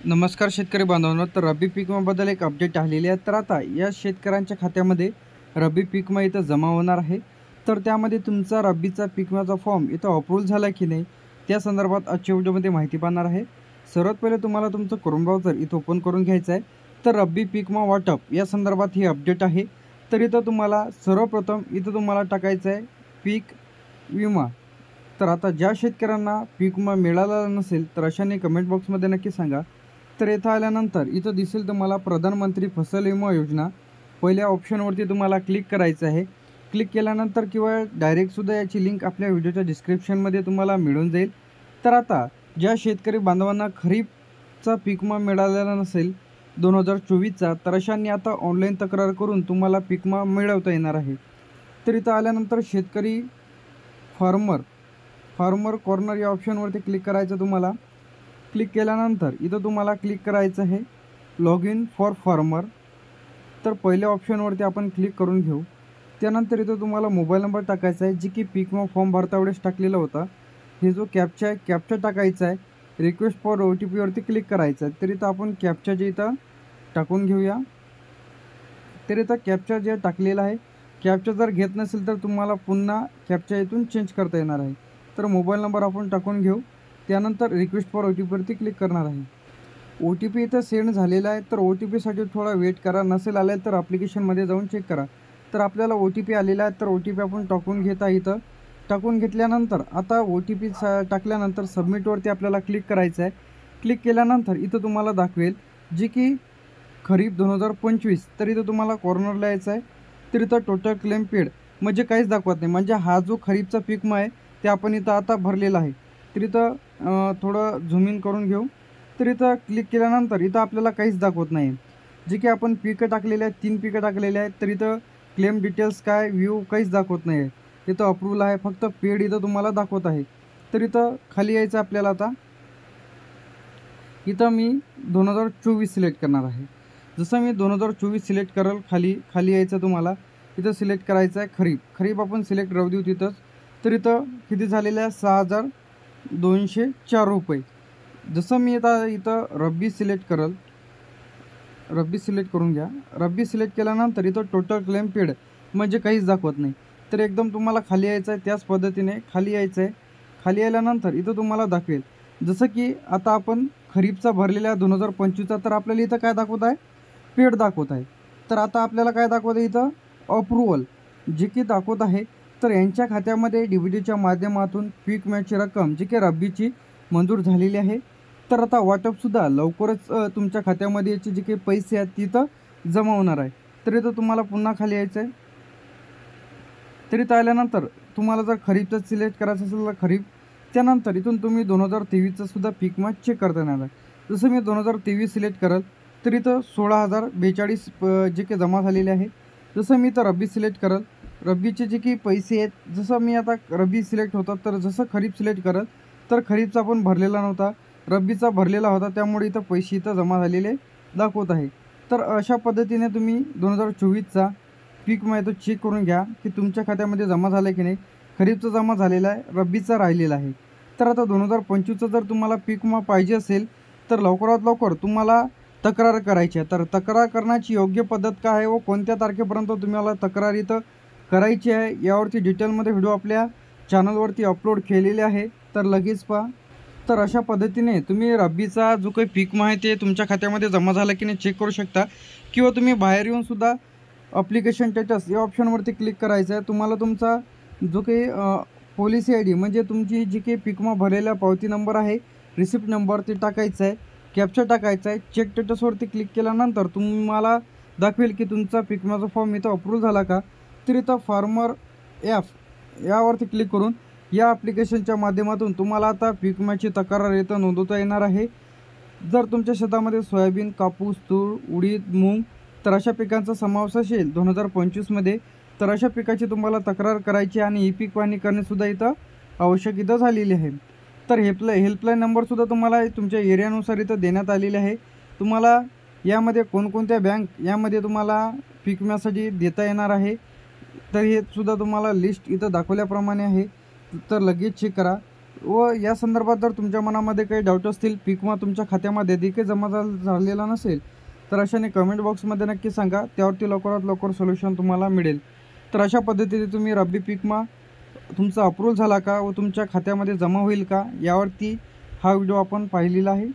नमस्कार शेतकरी बांधवांनो. तर रब्बी पीक विम्याबद्दल एक अपडेट आलेली आहे. तर आता या शेतकऱ्यांच्या खात्यामध्ये रब्बी पीक विमा इथं जमा होणार आहे. तर त्यामध्ये तुमचा रब्बीचा पीक विम्याचा फॉर्म इथं अप्रूव्ह झाला की नाही, त्या संदर्भात आजच्या व्हिडिओमध्ये माहिती पाहणार आहे. सर्वात पहिले तुम्हाला तुमचं क्रोम ब्राउझर इथं ओपन करून घ्यायचं आहे. तर रब्बी पीक विमा वाटप या संदर्भात ही अपडेट आहे. तर इथं तुम्हाला सर्वप्रथम इथं तुम्हाला टाकायचं आहे पीक विमा. तर आता ज्या शेतकऱ्यांना पीक विमा मिळाला नसेल तर अशाने कमेंट बॉक्समध्ये नक्की सांगा. तर इथं आल्यानंतर इथं दिसेल तुम्हाला प्रधानमंत्री फसल विमा योजना. पहिल्या ऑप्शनवरती तुम्हाला क्लिक करायचं आहे. क्लिक केल्यानंतर किंवा डायरेक्टसुद्धा याची लिंक आपल्या व्हिडिओच्या डिस्क्रिप्शनमध्ये तुम्हाला मिळून जाईल. तर आता ज्या शेतकरी बांधवांना खरीपचा पीक विमा मिळालेला नसेल 2024चा, तर अशांनी आता ऑनलाईन तक्रार करून तुम्हाला पीक विमा मिळवता येणार आहे. तर इथं आल्यानंतर शेतकरी फार्मर कॉर्नर या ऑप्शनवरती क्लिक करायचं तुम्हाला. क्लिक केल्यानंतर इथं तुम्हाला क्लिक करायचं आहे लॉग इन फॉर फार्मर. तर पहिल्या ऑप्शनवरती आपण क्लिक करून घेऊ. त्यानंतर इथं तुम्हाला मोबाईल नंबर टाकायचा आहे, जी की पीक विमा फॉर्म भरतावेळेस टाकलेला होता. हे जो कॅप्चा आहे कॅप्चा टाकायचा आहे. रिक्वेस्ट फॉर OTPवरती क्लिक करायचं आहे. तर इथं आपण कॅप्चा जे इथं टाकून घेऊया. तर इथं कॅप्चा जे टाकलेला आहे, कॅप्चा जर घेत नसेल तर तुम्हाला पुन्हा कॅप्चा इथून चेंज करता येणार आहे. तर मोबाईल नंबर आपण टाकून घेऊ. त्यानंतर रिक्वेस्ट फॉर OTPवरती क्लिक करणार आहे. OTP इथं सेंड झालेला आहे. तर OTPसाठी थोडा वेट करा. नसेल आलेलं तर ॲप्लिकेशनमध्ये जाऊन चेक करा. तर आपल्याला OTP आलेला आहे. तर OTP आपण टाकून घेत आहे. इथं टाकून घेतल्यानंतर आता OTP टाकल्यानंतर सबमिटवरती आपल्याला क्लिक करायचं आहे. क्लिक केल्यानंतर इथं तुम्हाला दाखवेल जी की खरीप 2025. तर इथं तुम्हाला कॉर्नरला यायचं आहे. तर इथं टोटल क्लेम पेड म्हणजे काहीच दाखवत नाही. म्हणजे हा जो खरीपचा पीक विमा आहे ते आपण इथं आता भरलेला आहे. तर इथं थोडं झूम इन करून घेऊ. तर इथं क्लिक केल्यानंतर इथं आपल्याला काहीच दाखवत नाही. जे की आपण पिकं टाकलेले आहेत, 3 पिकं टाकलेले आहेत. तर इथं क्लेम डिटेल्स काय व्ह्यू काहीच दाखवत नाही आहे. इथं अप्रूव्हल आहे, फक्त पेड इथं तुम्हाला दाखवत आहे. तर इथं खाली यायचं आपल्याला. आता इथं मी 2024 सिलेक्ट करणार आहे. जसं मी 2024 सिलेक्ट करेल खाली यायचं तुम्हाला. इथं सिलेक्ट करायचं आहे खरीप आपण सिलेक्ट राहू देऊ तिथंच. तर इथं किती झालेलं आहे 6,204 रुपये. जसं मी आता इथं रब्बी सिलेक्ट करून घ्या. रब्बी सिलेक्ट केल्यानंतर इथं टोटल क्लेम पेड म्हणजे काहीच दाखवत नाही. तर एकदम तुम्हाला खाली यायचं आहे. त्याच पद्धतीने खाली यायचं आहे. खाली आल्यानंतर इथं तुम्हाला दाखवेल जसं की आता आपण खरीपचा भरलेला 2025चा. तर आपल्याला इथं काय दाखवत आहे, पेड दाखवत आहे. तर आता आपल्याला काय दाखवत आहे इथं अप्रूव्हल जे की दाखवत आहे. तर यांच्या खात्यामध्ये DBTच्या माध्यमातून पीक विम्याची रक्कम जी की रब्बीची मंजूर झालेली आहे. तर आता वाटपसुद्धा लवकरच तुमच्या खात्यामध्ये याचे जे काही पैसे आहेत तिथं जमा होणार आहे. तर इथं तुम्हाला पुन्हा खाली यायचं आहे. तर इथं आल्यानंतर तुम्हाला जर खरीपचं सिलेक्ट करायचं असेल तर खरीप. त्यानंतर इथून तुम्ही 2023चं सुद्धा पीक विमा चेक करता येणार आहे. जसं मी 2023 सिलेक्ट करेल तर इथं 16,042 जे काही जमा झालेले आहे. जसं मी इथं रब्बी सिलेक्ट करेल, रब्बीचे जे काही पैसे आहेत, जसं मी आता रब्बी सिलेक्ट होतात तर जसं खरीप सिलेक्ट करेल तर खरीपचा पण भरलेला नव्हता, रब्बीचा भरलेला होता. त्यामुळे इथं पैसे इथं जमा झालेले दाखवत आहे. तर अशा पद्धतीने तुम्ही 2024चा पीक विमा इथं चेक करून घ्या की तुमच्या खात्यामध्ये जमा झाला आहे की नाही. खरीपचा जमा झालेला आहे, रब्बीचा राहिलेला आहे. तर आता 2025चा जर तुम्हाला पीक विमा पाहिजे असेल तर लवकरात लवकर तुम्हाला तक्रार करायची आहे. तर तक्रार करण्याची योग्य पद्धत काय आहे व कोणत्या तारखेपर्यंत तुम्हाला तक्रार इथं करायची आहे यावरती डिटेलमध्ये व्हिडिओ आपल्या चॅनलवरती अपलोड केलेले आहे. तर लगेच पहा. तर अशा पद्धतीने तुम्ही रब्बीचा जो काही पीक विमा आहे ते तुमच्या खात्यामध्ये जमा झाला की नाही चेक करू शकता. किंवा तुम्ही बाहेर येऊनसुद्धा ॲप्लिकेशन स्टेटस या ऑप्शनवरती क्लिक करायचं आहे. तुम्हाला तुमचा जो काही पॉलिसी ID म्हणजे तुमची जी काही पीक विमा भरलेला पावती नंबर आहे, रिसिप्ट नंबर ते टाकायचा आहे. कॅप्चा टाकायचा आहे. चेक स्टेटसवरती क्लिक केल्यानंतर तुम्हाला दाखवेल की तुमचा पीक विमाचा फॉर्म इथं अप्रूव्ह झाला का. तर इथं फार्मर ॲप यावरती क्लिक करून या ॲप्लिकेशनच्या माध्यमातून तुम्हाला आता पीक विम्याची तक्रार इथं नोंदवता येणार आहे. जर तुमच्या शेतामध्ये सोयाबीन, कापूस, तूर, उडीद, मूग तर अशा पिकांचा समावेश असेल 2025मध्ये, तर अशा पिकाची तुम्हाला तक्रार करायची आणि ई पीक पाहणी करणेसुद्धा इथं आवश्यक इथं झालेली आहे. तर हेल्पलाईन नंबरसुद्धा तुम्हाला तुमच्या एरियानुसार इथं देण्यात आलेले आहे. तुम्हाला यामध्ये कोणकोणत्या बँक यामध्ये तुम्हाला पीक विम्यासाठी देता येणार आहे तर हे सुद्धा तुम्हाला लिस्ट इथं दाखवल्याप्रमाणे आहे. तर लगेच चेक करा. व या संदर्भात जर तुमच्या मनामध्ये काही डाऊट असतील, पीक विमा तुमच्या खात्यामध्ये देखील जमा झालेला नसेल तर अशाने कमेंट बॉक्समध्ये नक्की सांगा, त्यावरती लवकरात लवकर सोल्युशन तुम्हाला मिळेल. तर अशा पद्धतीने तुम्ही रब्बी पीक विमा तुमचा अप्रूव्हल झाला का व तुमच्या खात्यामध्ये जमा होईल का यावरती हा व्हिडिओ आपण पाहिलेला आहे.